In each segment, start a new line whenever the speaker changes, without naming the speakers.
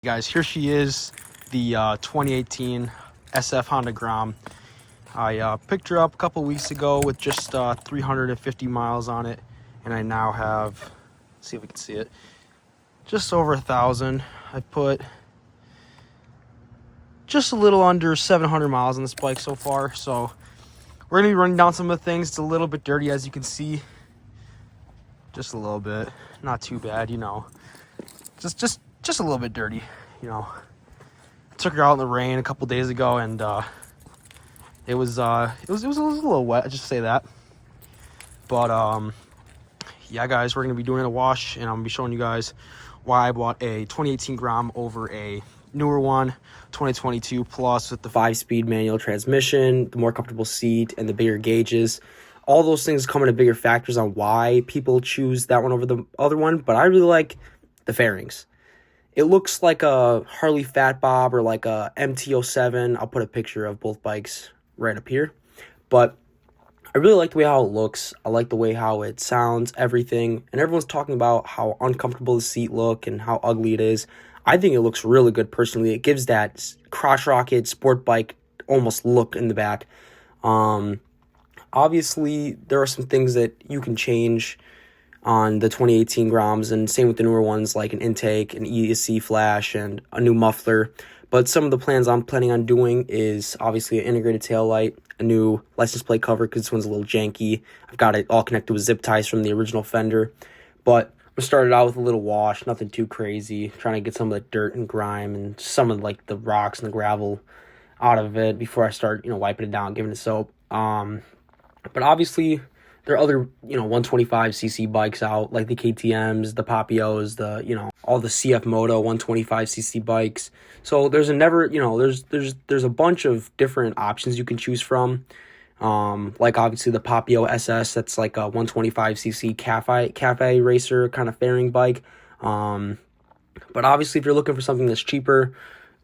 Guys, here she is, the 2018 SF Honda Grom. I picked her up a couple weeks ago with just 350 miles on it, and I now have, let's see if we can see it, just over 1,000. I put just a little under 700 miles on this bike so far, so we're gonna be running down some of the things. It's a little bit dirty, as you can see, just a little bit, not too bad, you know, just a little bit dirty, you know. Took her out in the rain a couple days ago, and it was a little wet, just to say that. But yeah, guys, we're gonna be doing a wash, and I'm gonna be showing you guys why I bought a 2018 Grom over a newer one, 2022 Plus, with the 5-speed manual transmission, the more comfortable seat, and the bigger gauges. All those things come into bigger factors on why people choose that one over the other one, but I really like the fairings. It looks like a Harley Fat Bob or like a MT-07. I'll put a picture of both bikes right up here. But I really like the way how it looks. I like the way how it sounds, everything. And everyone's talking about how uncomfortable the seat look and how ugly it is. I think it looks really good personally. It gives that crotch rocket sport bike almost look in the back. Obviously, there are some things that you can change on the 2018 Groms, and same with the newer ones, like an intake, an ESC flash, and a new muffler. But some of the plans I'm planning on doing is obviously an integrated taillight, a new license plate cover because this one's a little janky. I've got it all connected with zip ties from the original fender. But I'm gonna start it out with a little wash, nothing too crazy, trying to get some of the dirt and grime and some of like the rocks and the gravel out of it before I start, wiping it down, giving it soap. But obviously, there are other, 125cc bikes out, like the KTMs, the Papios, all the CF Moto 125cc bikes. So there's there's a bunch of different options you can choose from. Like obviously the Papio SS, that's like a 125cc cafe racer kind of fairing bike. But obviously if you're looking for something that's cheaper,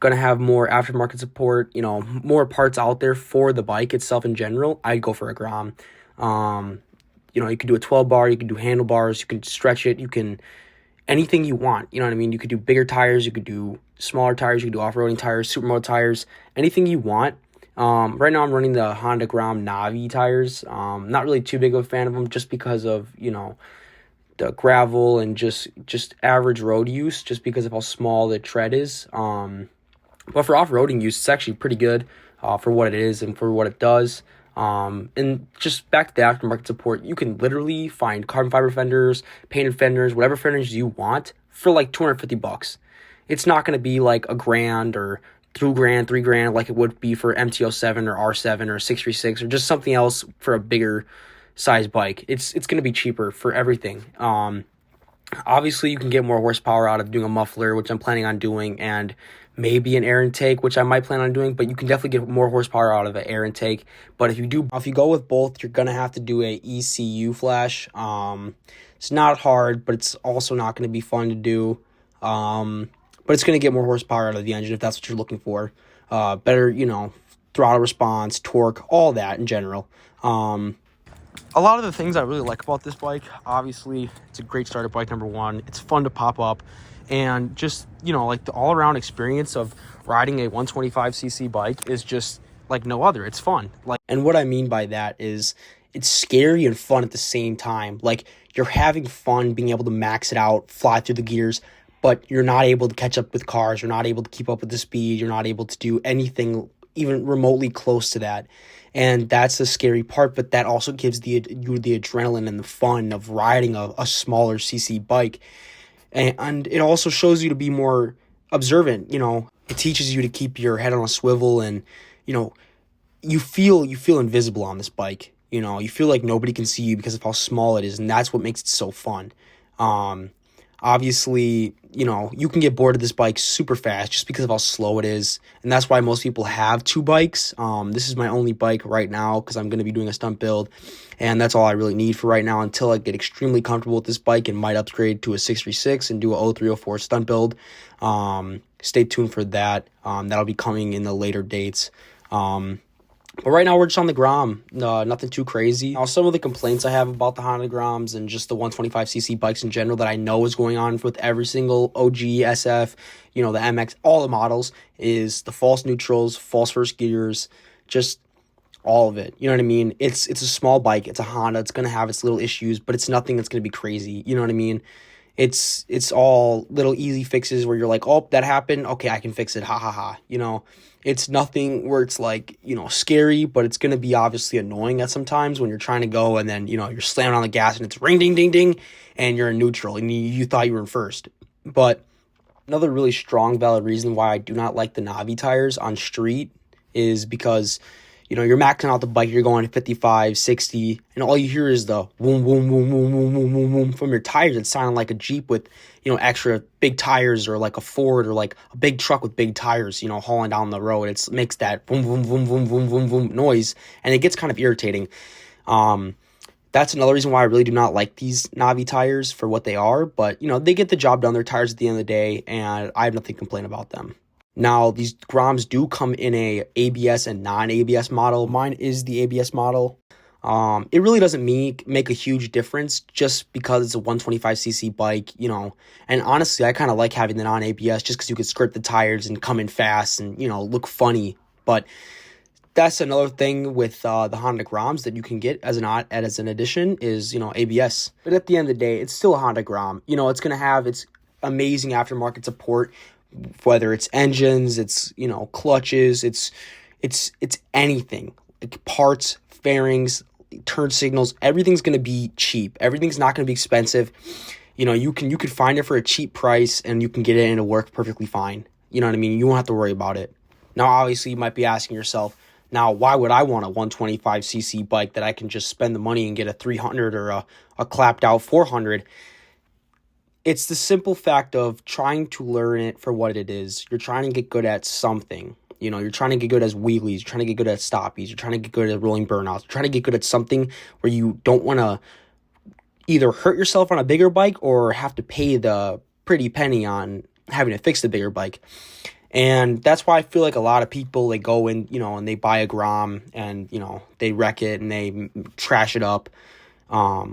gonna have more aftermarket support, more parts out there for the bike itself in general, I'd go for a Grom. You can do a 12 bar, you can do handlebars, you can stretch it, you can, anything you want, you know what I mean? You could do bigger tires, you could do smaller tires, you could do off-roading tires, supermoto tires, anything you want. Right now I'm running the Honda Grom Navi tires. Not really too big of a fan of them just because of, the gravel and just average road use, just because of how small the tread is. But for off-roading use, it's actually pretty good for what it is and for what it does. And just back to the aftermarket support, you can literally find carbon fiber fenders, painted fenders, whatever fenders you want for like $250. It's not going to be like $1,000 or $2,000, $3,000 like it would be for MT-07 or R7 or 636 or just something else for a bigger size bike. It's going to be cheaper for everything. Obviously you can get more horsepower out of doing a muffler, which I'm planning on doing, and maybe an air intake, which I might plan on doing, but you can definitely get more horsepower out of an air intake. But if you go with both, you're going to have to do a ECU flash. It's not hard, but it's also not going to be fun to do. But it's going to get more horsepower out of the engine if that's what you're looking for. Better, throttle response, torque, all that in general. A lot of the things I really like about this bike, obviously, it's a great starter bike, number one. It's fun to pop up. And just, like the all-around experience of riding a 125cc bike is just like no other. It's fun. And what I mean by that is it's scary and fun at the same time. Like, you're having fun being able to max it out, fly through the gears, but you're not able to catch up with cars. You're not able to keep up with the speed. You're not able to do anything even remotely close to that. And that's the scary part, but that also gives you the adrenaline and the fun of riding a smaller cc bike. And it also shows you to be more observant. It teaches you to keep your head on a swivel, and you feel invisible on this bike. You feel like nobody can see you because of how small it is, and that's what makes it so fun. Obviously, you can get bored of this bike super fast just because of how slow it is, and that's why most people have two bikes. This is my only bike right now because I'm going to be doing a stunt build, and that's all I really need for right now until I get extremely comfortable with this bike and might upgrade to a 636 and do a 0304 stunt build. Stay tuned for that. That'll be coming in the later dates. But right now we're just on the Grom. Nothing too crazy. Now, some of the complaints I have about the Honda Groms and just the 125cc bikes in general that I know is going on with every single OG, SF, the MX, all the models, is the false neutrals, false first gears, just all of it. You know what I mean? It's a small bike. It's a Honda. It's going to have its little issues, but it's nothing that's going to be crazy. You know what I mean? It's all little easy fixes where you're like, oh, that happened. Okay, I can fix it. Ha ha ha. It's nothing where it's like, scary, but it's going to be obviously annoying at sometimes when you're trying to go and then, you're slamming on the gas and it's ring, ding, ding, ding, and you're in neutral and you thought you were in first. But another really strong, valid reason why I do not like the Navi tires on street is because you're maxing out the bike, you're going 55, 60, and all you hear is the boom, boom, boom, boom, boom, boom, boom, boom from your tires. It's sounding like a Jeep with, extra big tires, or like a Ford, or like a big truck with big tires, hauling down the road. It makes that boom, boom, boom, boom, boom, boom, boom noise, and it gets kind of irritating. That's another reason why I really do not like these Navi tires for what they are, but, they get the job done. They're tires at the end of the day, and I have nothing to complain about them. Now, these Groms do come in a ABS and non-ABS model. Mine is the ABS model. It really doesn't make a huge difference just because it's a 125cc bike, And honestly, I kind of like having the non-ABS just because you could skirt the tires and come in fast and, look funny. But that's another thing with the Honda Groms that you can get as an addition is, ABS. But at the end of the day, it's still a Honda Grom. It's going to have its amazing aftermarket support, whether it's engines, it's clutches, it's anything, like parts, fairings, turn signals. Everything's going to be cheap. Everything's not going to be expensive. You could find it for a cheap price and you can get it and it'll work perfectly fine. You know what I mean? You won't have to worry about it. Now, obviously, you might be asking yourself, now, why would I want a 125cc bike that I can just spend the money and get a 300 or a clapped out 400? It's the simple fact of trying to learn it for what it is. You're trying to get good at something. You're trying to get good at wheelies. You're trying to get good at stoppies. You're trying to get good at rolling burnouts. You're trying to get good at something where you don't want to either hurt yourself on a bigger bike or have to pay the pretty penny on having to fix the bigger bike. And that's why I feel like a lot of people, they go in, and they buy a Grom and, they wreck it and they trash it up,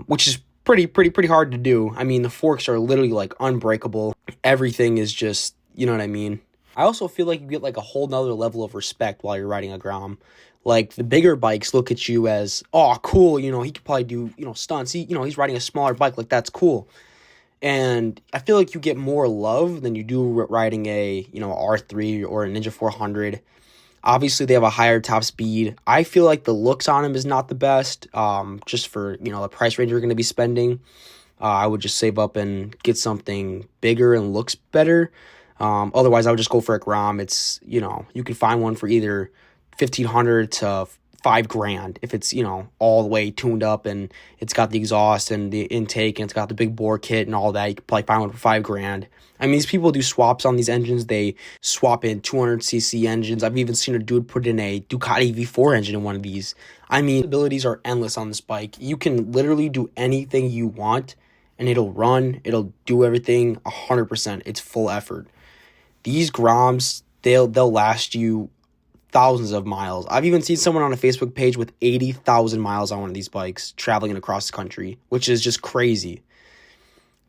which is pretty hard to do. I mean, the forks are literally like unbreakable. Everything is just, you know what I mean? I also feel like you get like a whole nother level of respect while you're riding a Grom. Like the bigger bikes look at you as, oh, cool, he could probably do, stunts. He's riding a smaller bike, like that's cool. And I feel like you get more love than you do riding a, R3 or a Ninja 400. Obviously, they have a higher top speed. I feel like the looks on them is not the best, just for, the price range you're going to be spending. I would just save up and get something bigger and looks better. Otherwise, I would just go for a Grom. It's, you can find one for either $1,500 to $5,000 if it's, all the way tuned up and it's got the exhaust and the intake and it's got the big bore kit and all that. You could probably find one for $5,000. I mean, these people do swaps on these engines. They swap in 200cc engines. I've even seen a dude put in a Ducati V4 engine in one of these. I mean, the abilities are endless on this bike. You can literally do anything you want and it'll run. It'll do everything 100%. It's full effort. These Groms, they'll last you thousands of miles. I've even seen someone on a Facebook page with 80,000 miles on one of these bikes traveling across the country, which is just crazy.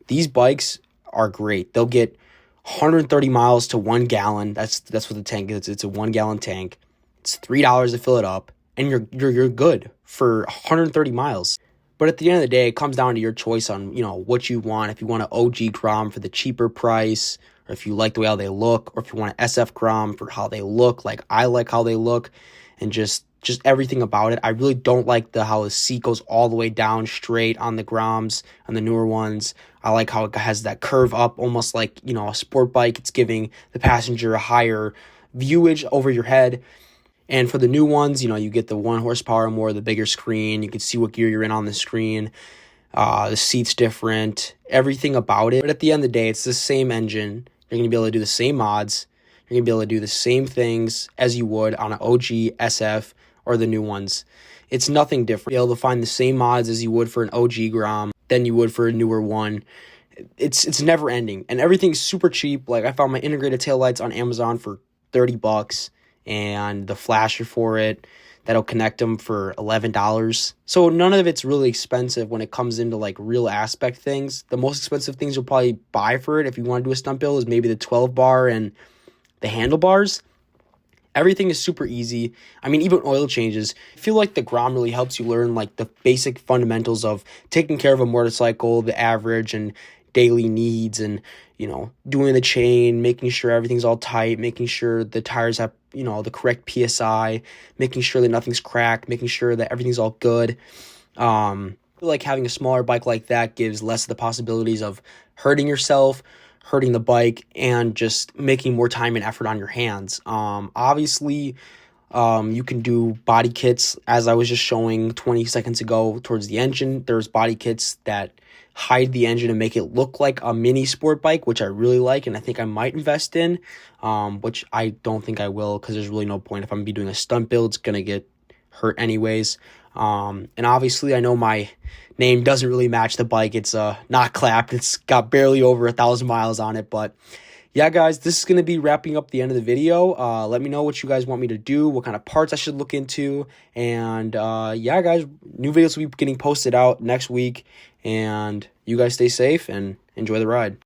These bikes are great. They'll get 130 miles to 1 gallon. That's what the tank is. It's a 1 gallon tank. It's $3 to fill it up, and you're good for 130 miles. But at the end of the day, it comes down to your choice on what you want. If you want an OG Grom for the cheaper price, or if you like the way how they look, or if you want an SF Grom for how they look, like I like how they look, and just everything about it. I really don't like how the seat goes all the way down straight on the Groms and the newer ones. I like how it has that curve up, almost like, a sport bike. It's giving the passenger a higher viewage over your head. And for the new ones, you get the 1 horsepower more, the bigger screen. You can see what gear you're in on the screen. The seat's different, everything about it. But at the end of the day, it's the same engine. You're going to be able to do the same mods. You're going to be able to do the same things as you would on an OG, SF, or the new ones. It's nothing different. You'll be able to find the same mods as you would for an OG Grom than you would for a newer one. It's never ending. And everything's super cheap. Like I found my integrated taillights on Amazon for $30 and the flasher for it. that'll connect them for $11. So none of it's really expensive when it comes into like real aspect things. The most expensive things you'll probably buy for it if you want to do a stunt build is maybe the 12 bar and the handlebars. Everything is super easy. I mean, even oil changes. I feel like the Grom really helps you learn like the basic fundamentals of taking care of a motorcycle, the average and daily needs, and doing the chain, making sure everything's all tight, making sure the tires have the correct PSI, making sure that nothing's cracked, making sure that everything's all good. I feel like having a smaller bike like that gives less of the possibilities of hurting yourself, hurting the bike, and just making more time and effort on your hands. Obviously, you can do body kits, as I was just showing 20 seconds ago towards the engine. There's body kits that hide the engine and make it look like a mini sport bike, which I really like, and I think I might invest in, which I don't think I will, because there's really no point. If I'm going to be doing a stunt build, it's going to get hurt anyways. And obviously, I know my name doesn't really match the bike. It's not clapped. It's got barely over 1,000 miles on it. But yeah, guys, this is going to be wrapping up the end of the video. Let me know what you guys want me to do, what kind of parts I should look into. And yeah, guys, new videos will be getting posted out next week. And you guys stay safe and enjoy the ride.